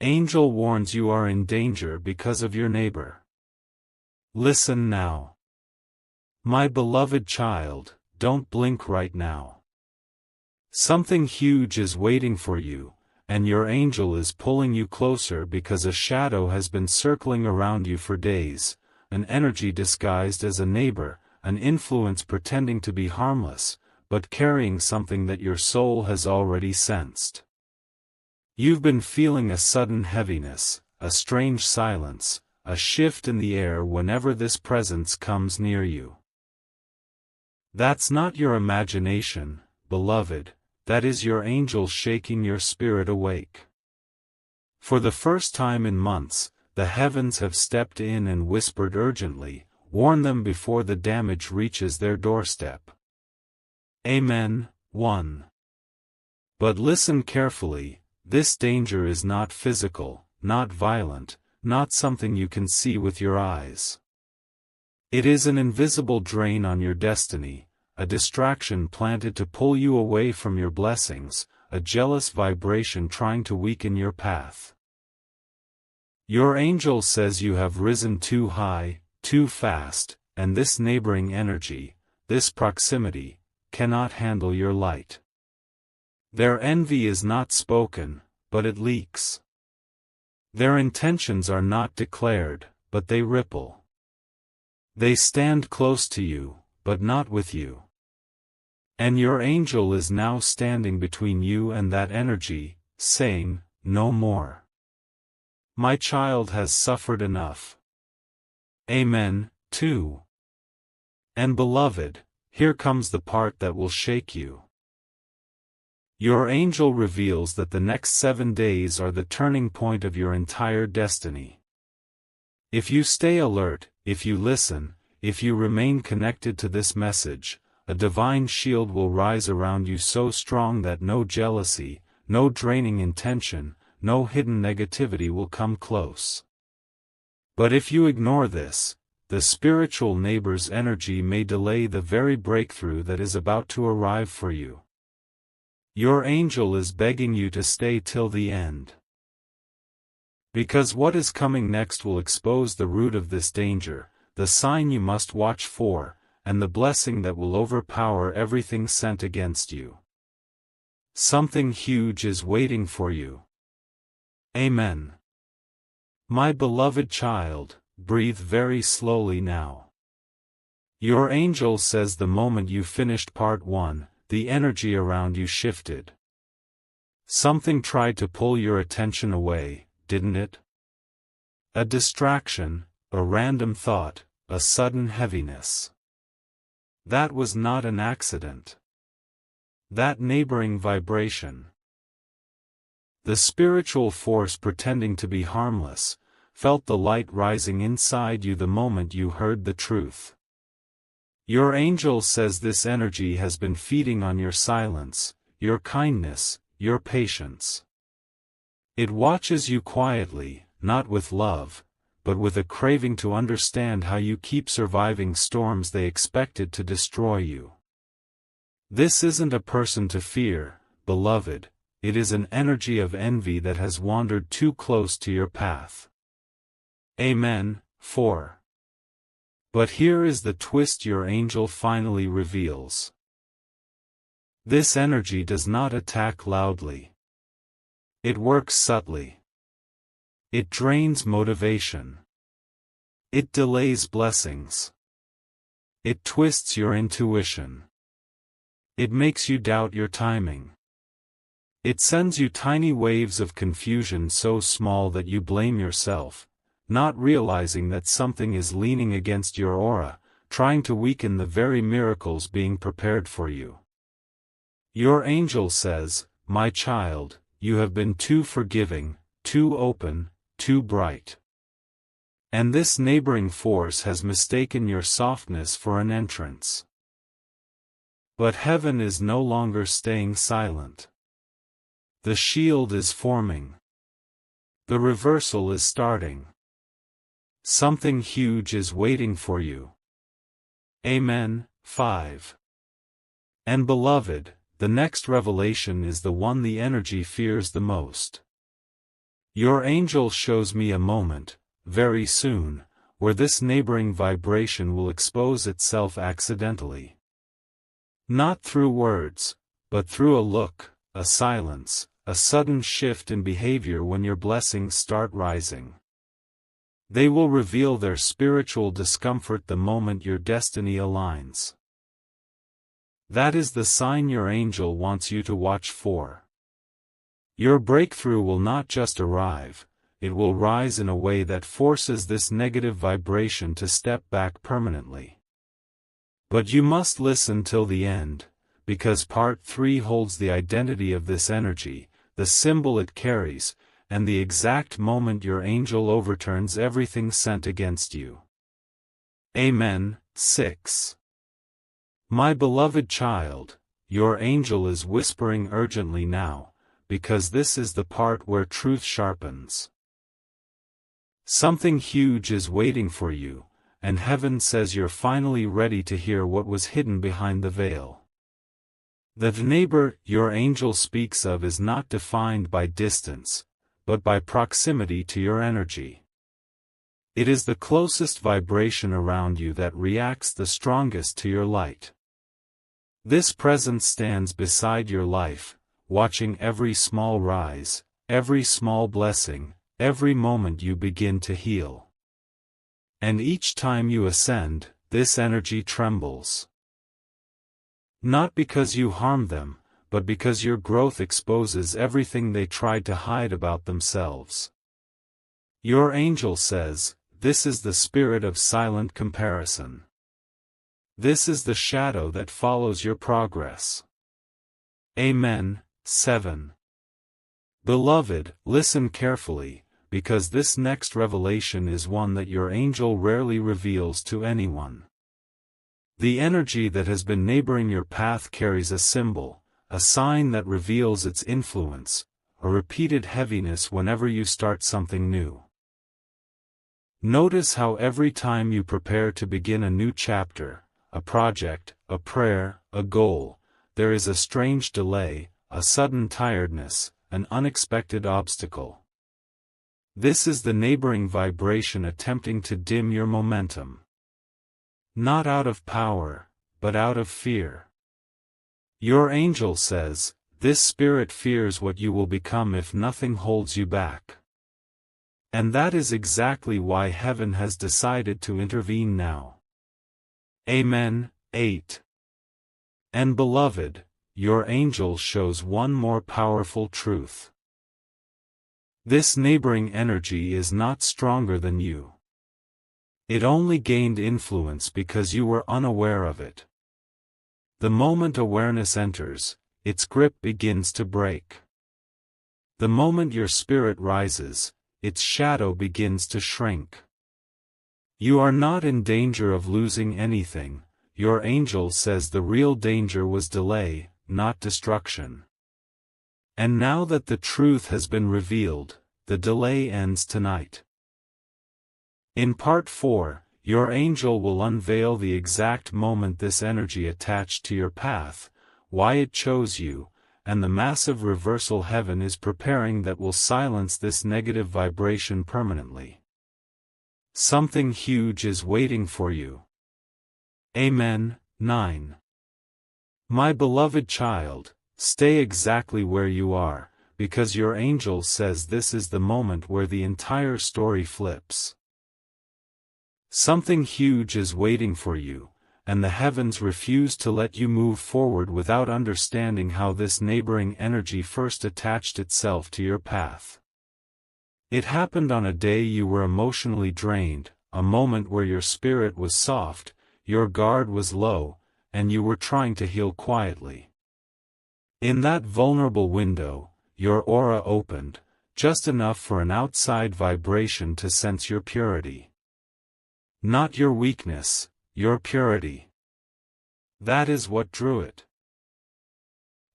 Angel warns you are in danger because of your neighbor. Listen now. My beloved child, don't blink right now. Something huge is waiting for you, and your angel is pulling you closer because a shadow has been circling around you for days, an energy disguised as a neighbor, an influence pretending to be harmless, but carrying something that your soul has already sensed. You've been feeling a sudden heaviness, a strange silence, a shift in the air whenever this presence comes near you. That's not your imagination, beloved, that is your angel shaking your spirit awake. For the first time in months, the heavens have stepped in and whispered urgently, warn them before the damage reaches their doorstep. Amen. 1. But listen carefully, this danger is not physical, not violent, not something you can see with your eyes. It is an invisible drain on your destiny, a distraction planted to pull you away from your blessings, a jealous vibration trying to weaken your path. Your angel says you have risen too high, too fast, and this neighboring energy, this proximity, cannot handle your light. Their envy is not spoken, but it leaks. Their intentions are not declared, but they ripple. They stand close to you, but not with you. And your angel is now standing between you and that energy, saying, no more. My child has suffered enough. Amen. 2. And beloved, here comes the part that will shake you. Your angel reveals that the next 7 days are the turning point of your entire destiny. If you stay alert, if you listen, if you remain connected to this message, a divine shield will rise around you so strong that no jealousy, no draining intention, no hidden negativity will come close. But if you ignore this, the spiritual neighbor's energy may delay the very breakthrough that is about to arrive for you. Your angel is begging you to stay till the end. Because what is coming next will expose the root of this danger, the sign you must watch for, and the blessing that will overpower everything sent against you. Something huge is waiting for you. Amen. My beloved child, breathe very slowly now. Your angel says the moment you finished part 1, the energy around you shifted. Something tried to pull your attention away, didn't it? A distraction, a random thought, a sudden heaviness. That was not an accident. That neighboring vibration. The spiritual force pretending to be harmless, felt the light rising inside you the moment you heard the truth. Your angel says this energy has been feeding on your silence, your kindness, your patience. It watches you quietly, not with love, but with a craving to understand how you keep surviving storms they expected to destroy you. This isn't a person to fear, beloved, it is an energy of envy that has wandered too close to your path. Amen. 4. But here is the twist your angel finally reveals. This energy does not attack loudly. It works subtly. It drains motivation. It delays blessings. It twists your intuition. It makes you doubt your timing. It sends you tiny waves of confusion so small that you blame yourself, not realizing that something is leaning against your aura, trying to weaken the very miracles being prepared for you. Your angel says, my child, you have been too forgiving, too open, too bright. And this neighboring force has mistaken your softness for an entrance. But heaven is no longer staying silent. The shield is forming. The reversal is starting. Something huge is waiting for you. Amen. 5. And beloved, the next revelation is the one the energy fears the most. Your angel shows me a moment, very soon, where this neighboring vibration will expose itself accidentally. Not through words, but through a look, a silence, a sudden shift in behavior when your blessings start rising. They will reveal their spiritual discomfort the moment your destiny aligns. That is the sign your angel wants you to watch for. Your breakthrough will not just arrive, it will rise in a way that forces this negative vibration to step back permanently. But you must listen till the end, because part 3 holds the identity of this energy, the symbol it carries, and the exact moment your angel overturns everything sent against you. Amen. 6. My beloved child, your angel is whispering urgently now, because this is the part where truth sharpens. Something huge is waiting for you, and heaven says you're finally ready to hear what was hidden behind the veil. The neighbor your angel speaks of is not defined by distance, but by proximity to your energy. It is the closest vibration around you that reacts the strongest to your light. This presence stands beside your life, watching every small rise, every small blessing, every moment you begin to heal. And each time you ascend, this energy trembles. Not because you harm them, but because your growth exposes everything they tried to hide about themselves. Your angel says, this is the spirit of silent comparison. This is the shadow that follows your progress. Amen. 7. Beloved, listen carefully, because this next revelation is one that your angel rarely reveals to anyone. The energy that has been neighboring your path carries a symbol, a sign that reveals its influence, a repeated heaviness whenever you start something new. Notice how every time you prepare to begin a new chapter, a project, a prayer, a goal, there is a strange delay, a sudden tiredness, an unexpected obstacle. This is the neighboring vibration attempting to dim your momentum. Not out of power, but out of fear. Your angel says, this spirit fears what you will become if nothing holds you back. And that is exactly why heaven has decided to intervene now. Amen. 8. And beloved, your angel shows one more powerful truth. This neighboring energy is not stronger than you. It only gained influence because you were unaware of it. The moment awareness enters, its grip begins to break. The moment your spirit rises, its shadow begins to shrink. You are not in danger of losing anything. Your angel says the real danger was delay, not destruction. And now that the truth has been revealed, the delay ends tonight. In part 4, your angel will unveil the exact moment this energy attached to your path, why it chose you, and the massive reversal heaven is preparing that will silence this negative vibration permanently. Something huge is waiting for you. Amen. 9. My beloved child, stay exactly where you are, because your angel says this is the moment where the entire story flips. Something huge is waiting for you, and the heavens refuse to let you move forward without understanding how this neighboring energy first attached itself to your path. It happened on a day you were emotionally drained, a moment where your spirit was soft, your guard was low, and you were trying to heal quietly. In that vulnerable window, your aura opened, just enough for an outside vibration to sense your purity. Not your weakness, your purity. That is what drew it.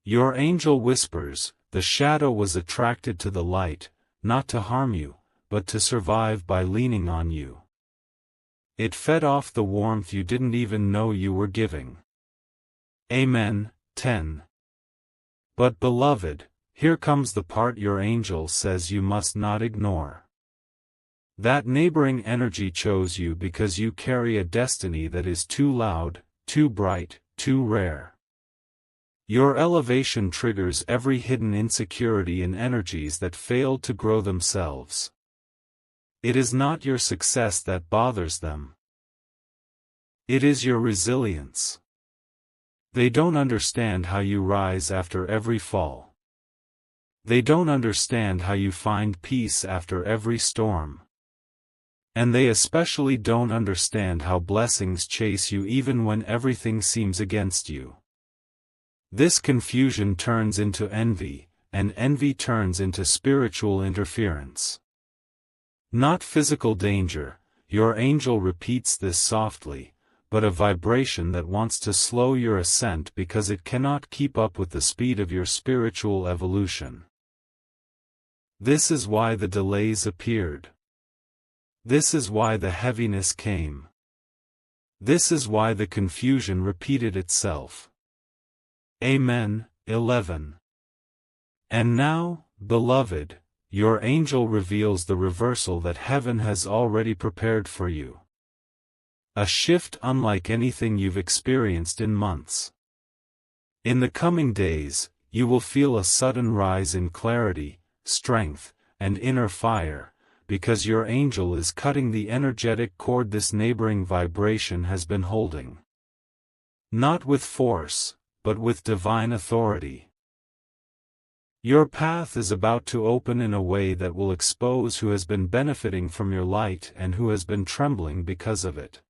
Your angel whispers, the shadow was attracted to the light, not to harm you, but to survive by leaning on you. It fed off the warmth you didn't even know you were giving. Amen. 10. But beloved, here comes the part your angel says you must not ignore. That neighboring energy chose you because you carry a destiny that is too loud, too bright, too rare. Your elevation triggers every hidden insecurity in energies that failed to grow themselves. It is not your success that bothers them. It is your resilience. They don't understand how you rise after every fall. They don't understand how you find peace after every storm. And they especially don't understand how blessings chase you even when everything seems against you. This confusion turns into envy, and envy turns into spiritual interference. Not physical danger, your angel repeats this softly, but a vibration that wants to slow your ascent because it cannot keep up with the speed of your spiritual evolution. This is why the delays appeared. This is why the heaviness came. This is why the confusion repeated itself. Amen. 11. And now, beloved, your angel reveals the reversal that heaven has already prepared for you. A shift unlike anything you've experienced in months. In the coming days, you will feel a sudden rise in clarity, strength, and inner fire, because your angel is cutting the energetic cord this neighboring vibration has been holding. Not with force, but with divine authority. Your path is about to open in a way that will expose who has been benefiting from your light and who has been trembling because of it.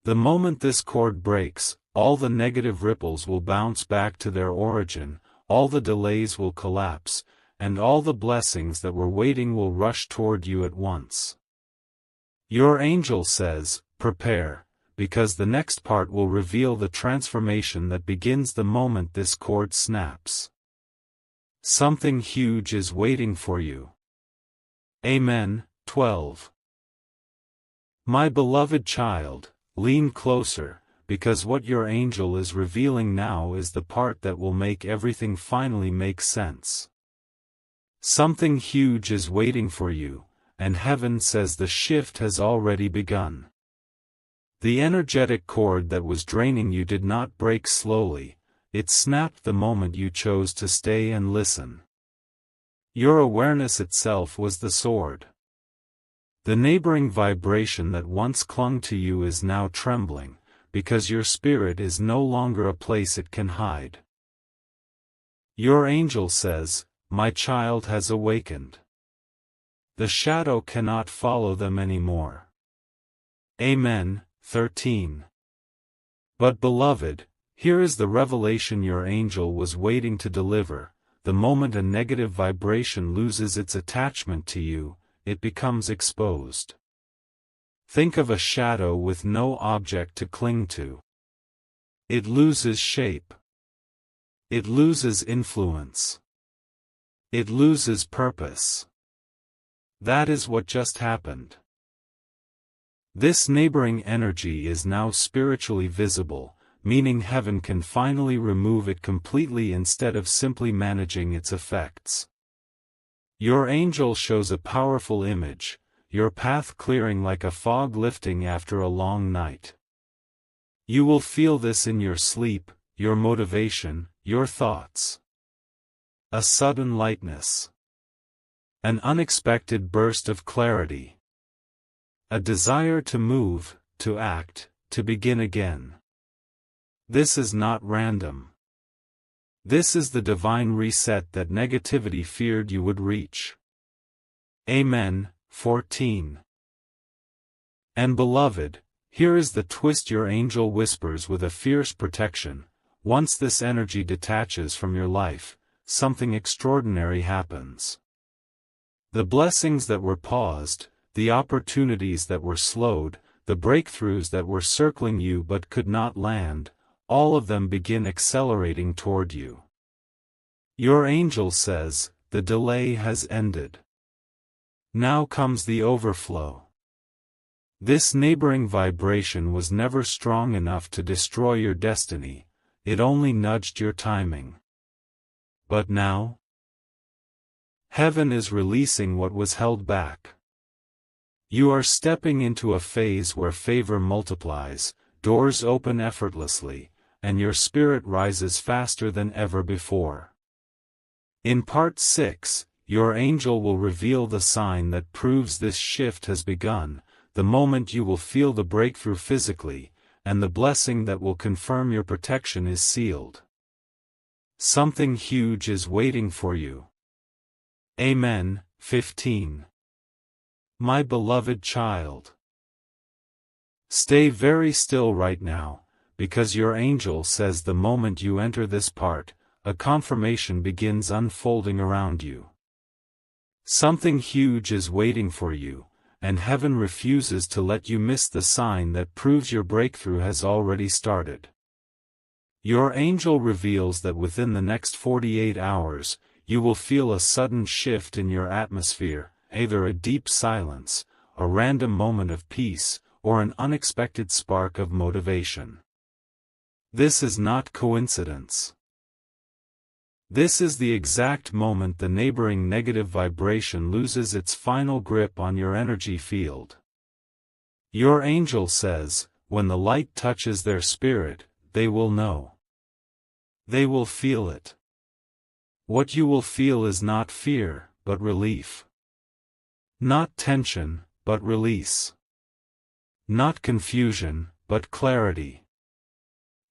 The moment this cord breaks, all the negative ripples will bounce back to their origin, all the delays will collapse, and all the blessings that were waiting will rush toward you at once. Your angel says, prepare, because the next part will reveal the transformation that begins the moment this cord snaps. Something huge is waiting for you. Amen. 12. My beloved child, lean closer, because what your angel is revealing now is the part that will make everything finally make sense. Something huge is waiting for you, and heaven says the shift has already begun. The energetic cord that was draining you did not break slowly, it snapped the moment you chose to stay and listen. Your awareness itself was the sword. The neighboring vibration that once clung to you is now trembling, because your spirit is no longer a place it can hide. Your angel says, my child has awakened. The shadow cannot follow them anymore. Amen. 13. But beloved, here is the revelation your angel was waiting to deliver. The moment a negative vibration loses its attachment to you, it becomes exposed. Think of a shadow with no object to cling to. It loses shape. It loses influence. It loses purpose. That is what just happened. This neighboring energy is now spiritually visible, meaning heaven can finally remove it completely instead of simply managing its effects. Your angel shows a powerful image, your path clearing like a fog lifting after a long night. You will feel this in your sleep, your motivation, your thoughts. A sudden lightness. An unexpected burst of clarity. A desire to move, to act, to begin again. This is not random. This is the divine reset that negativity feared you would reach. Amen. 14. And beloved, here is the twist your angel whispers with a fierce protection. Once this energy detaches from your life, something extraordinary happens. The blessings that were paused, the opportunities that were slowed, the breakthroughs that were circling you but could not land, all of them begin accelerating toward you. Your angel says, the delay has ended. Now comes the overflow. This neighboring vibration was never strong enough to destroy your destiny, it only nudged your timing. But now, Heaven is releasing what was held back. You are stepping into a phase where favor multiplies, doors open effortlessly, and your spirit rises faster than ever before. In Part 6, your angel will reveal the sign that proves this shift has begun, the moment you will feel the breakthrough physically, and the blessing that will confirm your protection is sealed. Something huge is waiting for you. Amen. 15. My beloved child. Stay very still right now, because your angel says the moment you enter this part, a confirmation begins unfolding around you. Something huge is waiting for you, and heaven refuses to let you miss the sign that proves your breakthrough has already started. Your angel reveals that within the next 48 hours, you will feel a sudden shift in your atmosphere, either a deep silence, a random moment of peace, or an unexpected spark of motivation. This is not coincidence. This is the exact moment the neighboring negative vibration loses its final grip on your energy field. Your angel says, when the light touches their spirit, they will know. They will feel it. What you will feel is not fear, but relief. Not tension, but release. Not confusion, but clarity.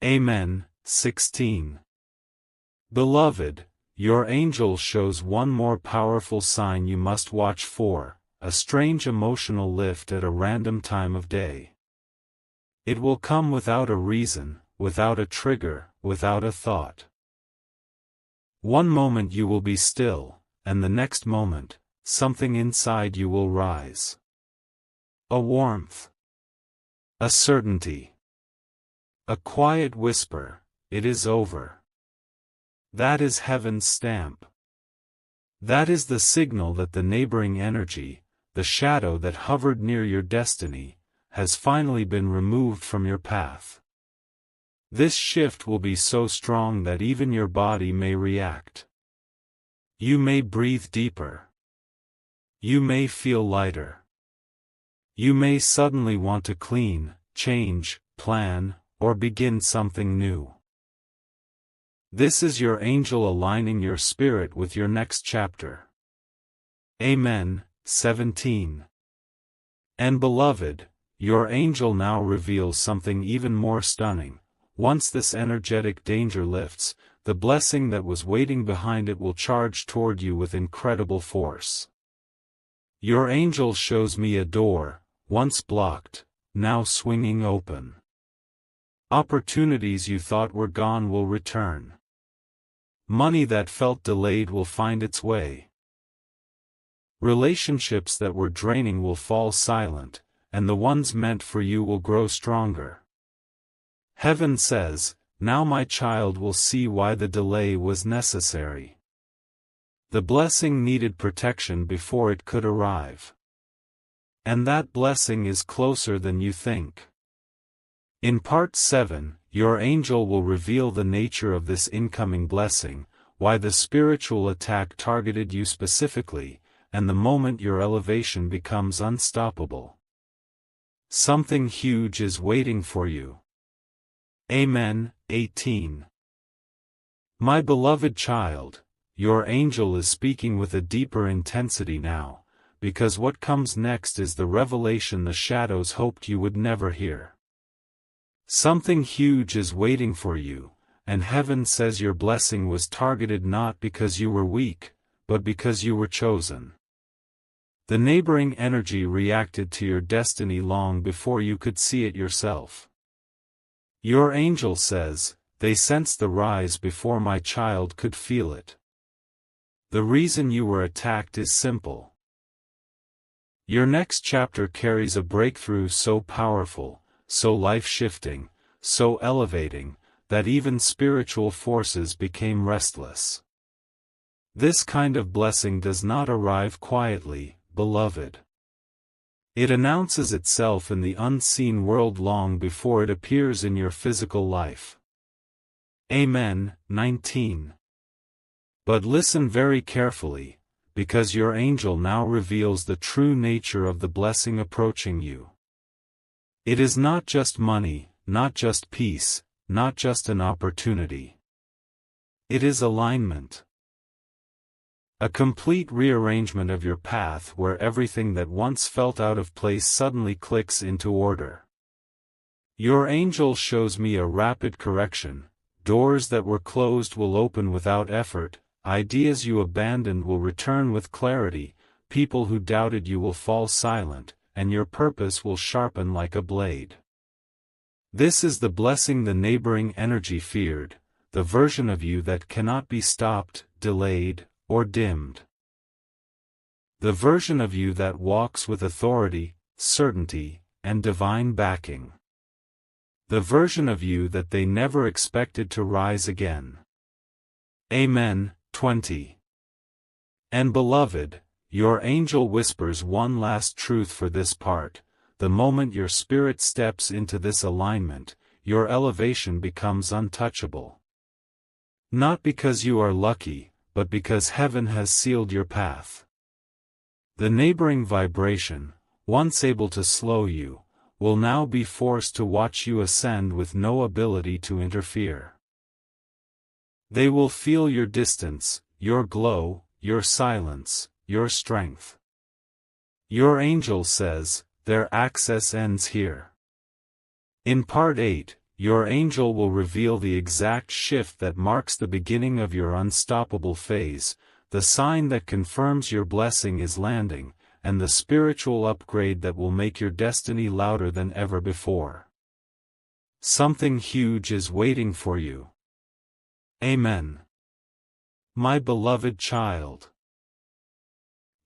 Amen. 16. Beloved, your angel shows one more powerful sign you must watch for, a strange emotional lift at a random time of day. It will come without a reason, without a trigger, without a thought. One moment you will be still, and the next moment, something inside you will rise. A warmth. A certainty. A quiet whisper, it is over. That is heaven's stamp. That is the signal that the neighboring energy, the shadow that hovered near your destiny, has finally been removed from your path. This shift will be so strong that even your body may react. You may breathe deeper. You may feel lighter. You may suddenly want to clean, change, plan, or begin something new. This is your angel aligning your spirit with your next chapter. Amen. 17. And beloved, your angel now reveals something even more stunning. Once this energetic danger lifts, the blessing that was waiting behind it will charge toward you with incredible force. Your angel shows me a door, once blocked, now swinging open. Opportunities you thought were gone will return. Money that felt delayed will find its way. Relationships that were draining will fall silent, and the ones meant for you will grow stronger. Heaven says, now my child will see why the delay was necessary. The blessing needed protection before it could arrive. And that blessing is closer than you think. In Part 7, your angel will reveal the nature of this incoming blessing, why the spiritual attack targeted you specifically, and the moment your elevation becomes unstoppable. Something huge is waiting for you. Amen. 18. My beloved child, your angel is speaking with a deeper intensity now, because what comes next is the revelation the shadows hoped you would never hear. Something huge is waiting for you, and heaven says your blessing was targeted not because you were weak, but because you were chosen. The neighboring energy reacted to your destiny long before you could see it yourself. Your angel says, they sensed the rise before my child could feel it. The reason you were attacked is simple. Your next chapter carries a breakthrough so powerful, so life-shifting, so elevating, that even spiritual forces became restless. This kind of blessing does not arrive quietly, beloved. It announces itself in the unseen world long before it appears in your physical life. Amen. 19. But listen very carefully, because your angel now reveals the true nature of the blessing approaching you. It is not just money, not just peace, not just an opportunity. It is alignment. A complete rearrangement of your path where everything that once felt out of place suddenly clicks into order. Your angel shows me a rapid correction. Doors that were closed will open without effort, ideas you abandoned will return with clarity, people who doubted you will fall silent, and your purpose will sharpen like a blade. This is the blessing the neighboring energy feared, the version of you that cannot be stopped, delayed, or dimmed. The version of you that walks with authority, certainty, and divine backing. The version of you that they never expected to rise again. Amen. 20. And beloved, your angel whispers one last truth for this part. The moment your spirit steps into this alignment, your elevation becomes untouchable. Not because you are lucky, but because heaven has sealed your path. The neighboring vibration, once able to slow you, will now be forced to watch you ascend with no ability to interfere. They will feel your distance, your glow, your silence, your strength. Your angel says, their access ends here. In Part 8, your angel will reveal the exact shift that marks the beginning of your unstoppable phase, the sign that confirms your blessing is landing, and the spiritual upgrade that will make your destiny louder than ever before. Something huge is waiting for you. Amen. My beloved child.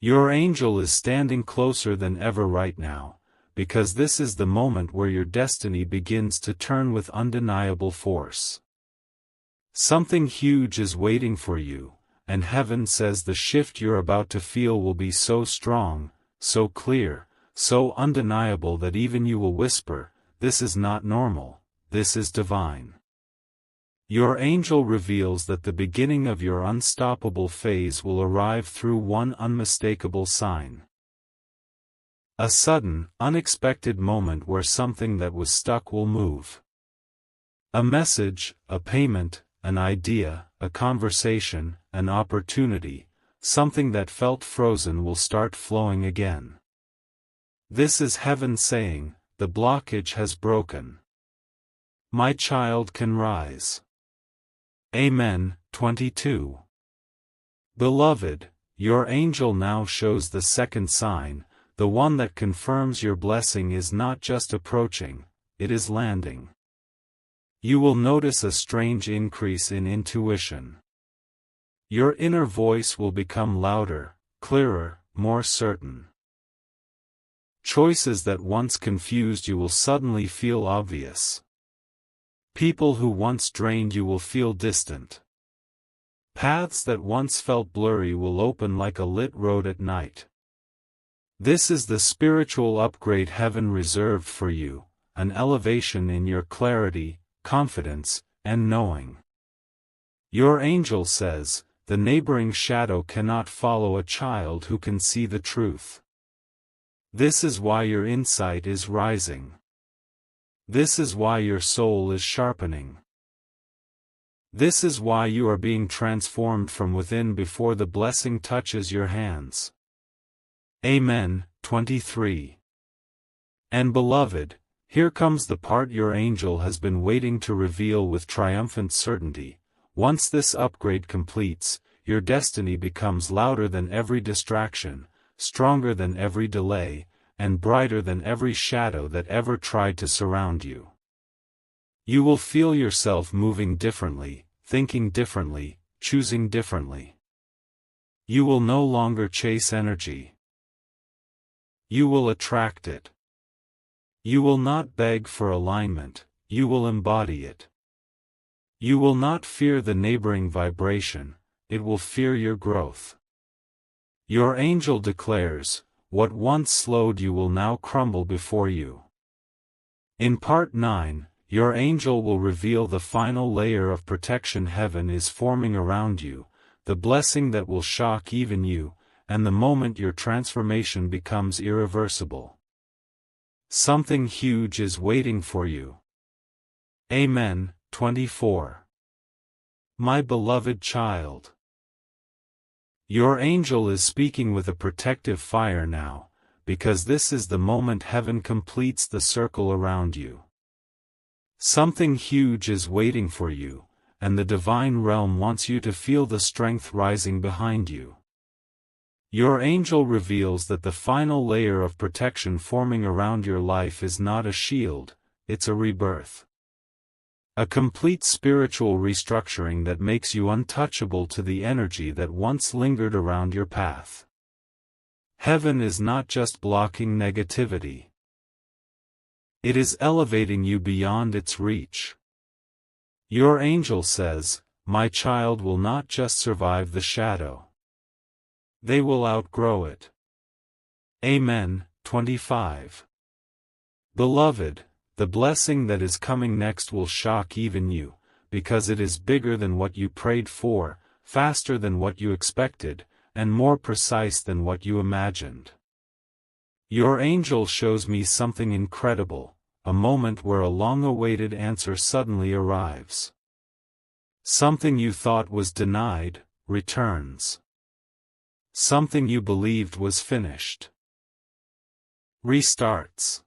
Your angel is standing closer than ever right now, because this is the moment where your destiny begins to turn with undeniable force. Something huge is waiting for you, and heaven says the shift you're about to feel will be so strong, so clear, so undeniable that even you will whisper, "This is not normal, this is divine." Your angel reveals that the beginning of your unstoppable phase will arrive through one unmistakable sign. A sudden, unexpected moment where something that was stuck will move. A message, a payment, an idea, a conversation, an opportunity, something that felt frozen will start flowing again. This is heaven saying, the blockage has broken. My child can rise. Amen. 22. Beloved, your angel now shows the second sign, the one that confirms your blessing is not just approaching, it is landing. You will notice a strange increase in intuition. Your inner voice will become louder, clearer, more certain. Choices that once confused you will suddenly feel obvious. People who once drained you will feel distant. Paths that once felt blurry will open like a lit road at night. This is the spiritual upgrade heaven reserved for you, an elevation in your clarity, confidence, and knowing. Your angel says, the neighboring shadow cannot follow a child who can see the truth. This is why your insight is rising. This is why your soul is sharpening. This is why you are being transformed from within before the blessing touches your hands. Amen. 23. And beloved, here comes the part your angel has been waiting to reveal with triumphant certainty. Once this upgrade completes, your destiny becomes louder than every distraction, stronger than every delay, and brighter than every shadow that ever tried to surround you. You will feel yourself moving differently, thinking differently, choosing differently. You will no longer chase energy. You will attract it. You will not beg for alignment, you will embody it. You will not fear the neighboring vibration, it will fear your growth. Your angel declares, what once slowed you will now crumble before you. In Part 9, your angel will reveal the final layer of protection heaven is forming around you, the blessing that will shock even you, and the moment your transformation becomes irreversible. Something huge is waiting for you. Amen. 24. My beloved child. Your angel is speaking with a protective fire now, because this is the moment heaven completes the circle around you. Something huge is waiting for you, and the divine realm wants you to feel the strength rising behind you. Your angel reveals that the final layer of protection forming around your life is not a shield, it's a rebirth. A complete spiritual restructuring that makes you untouchable to the energy that once lingered around your path. Heaven is not just blocking negativity. It is elevating you beyond its reach. Your angel says, "My child will not just survive the shadow. They will outgrow it." Amen. 25. Beloved, the blessing that is coming next will shock even you, because it is bigger than what you prayed for, faster than what you expected, and more precise than what you imagined. Your angel shows me something incredible, a moment where a long-awaited answer suddenly arrives. Something you thought was denied, returns. Something you believed was finished, restarts.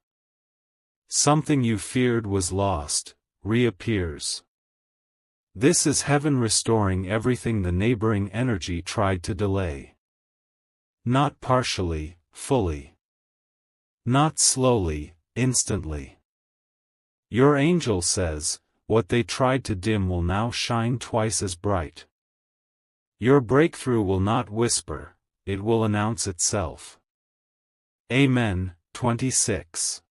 Something you feared was lost, reappears. This is heaven restoring everything the neighboring energy tried to delay. Not partially, fully. Not slowly, instantly. Your angel says, what they tried to dim will now shine twice as bright. Your breakthrough will not whisper, it will announce itself. Amen. 26.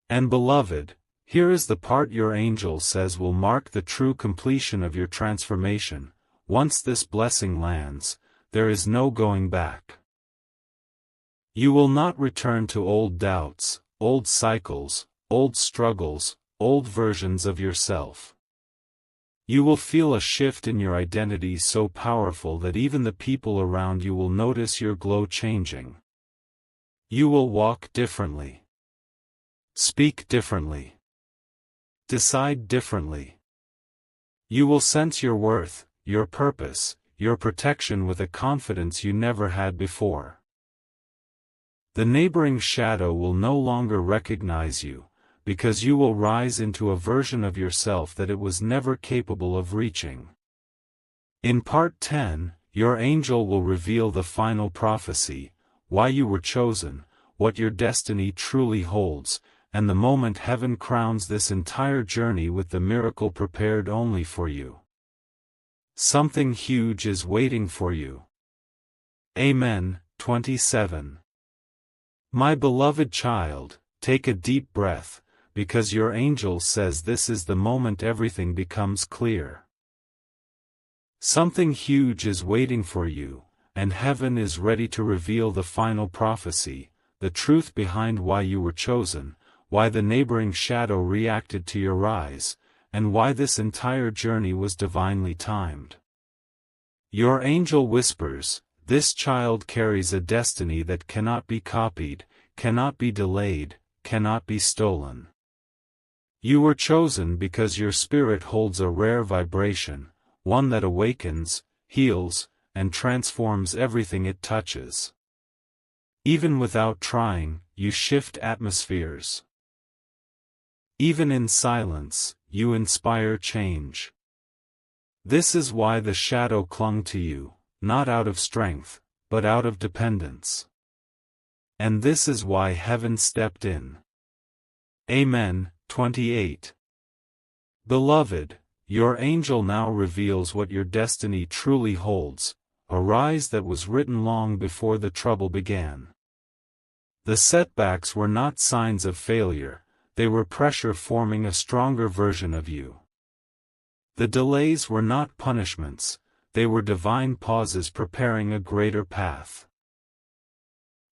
And beloved, here is the part your angel says will mark the true completion of your transformation. Once this blessing lands, there is no going back. You will not return to old doubts, old cycles, old struggles, old versions of yourself. You will feel a shift in your identity so powerful that even the people around you will notice your glow changing. You will walk differently. Speak differently. Decide differently. You will sense your worth, your purpose, your protection with a confidence you never had before. The neighboring shadow will no longer recognize you, because you will rise into a version of yourself that it was never capable of reaching. In Part 10, your angel will reveal the final prophecy, why you were chosen, what your destiny truly holds, and the moment heaven crowns this entire journey with the miracle prepared only for you. Something huge is waiting for you. Amen. 27. My beloved child, take a deep breath, because your angel says this is the moment everything becomes clear. Something huge is waiting for you, and heaven is ready to reveal the final prophecy, the truth behind why you were chosen, why the neighboring shadow reacted to your rise, and why this entire journey was divinely timed. Your angel whispers, this child carries a destiny that cannot be copied, cannot be delayed, cannot be stolen. You were chosen because your spirit holds a rare vibration, one that awakens, heals, and transforms everything it touches. Even without trying, you shift atmospheres. Even in silence, you inspire change. This is why the shadow clung to you, not out of strength, but out of dependence. And this is why heaven stepped in. Amen. 28. Beloved, your angel now reveals what your destiny truly holds, a rise that was written long before the trouble began. The setbacks were not signs of failure, they were pressure forming a stronger version of you. The delays were not punishments, they were divine pauses preparing a greater path.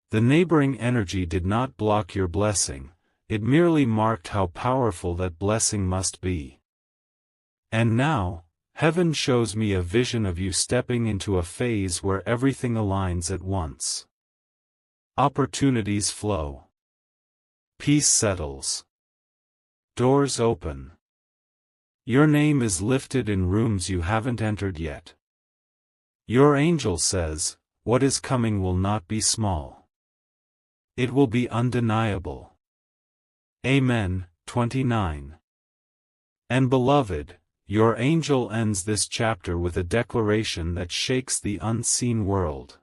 The neighboring energy did not block your blessing, it merely marked how powerful that blessing must be. And now, Heaven shows me a vision of you stepping into a phase where everything aligns at once. Opportunities flow. Peace settles. Doors open. Your name is lifted in rooms you haven't entered yet. Your angel says, what is coming will not be small. It will be undeniable. Amen. 29. And beloved, your angel ends this chapter with a declaration that shakes the unseen world.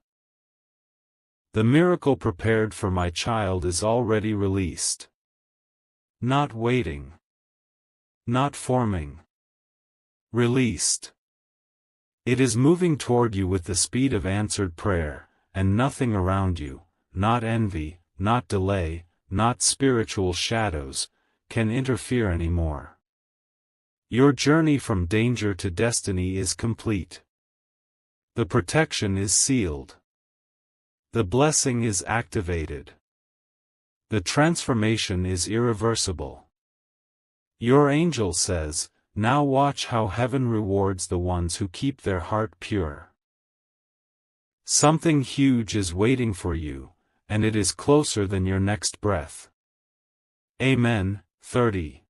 The miracle prepared for my child is already released. Not waiting. Not forming. Released. It is moving toward you with the speed of answered prayer, and nothing around you, not envy, not delay, not spiritual shadows, can interfere anymore. Your journey from danger to destiny is complete. The protection is sealed. The blessing is activated. The transformation is irreversible. Your angel says, now watch how heaven rewards the ones who keep their heart pure. Something huge is waiting for you, and it is closer than your next breath. Amen. 30.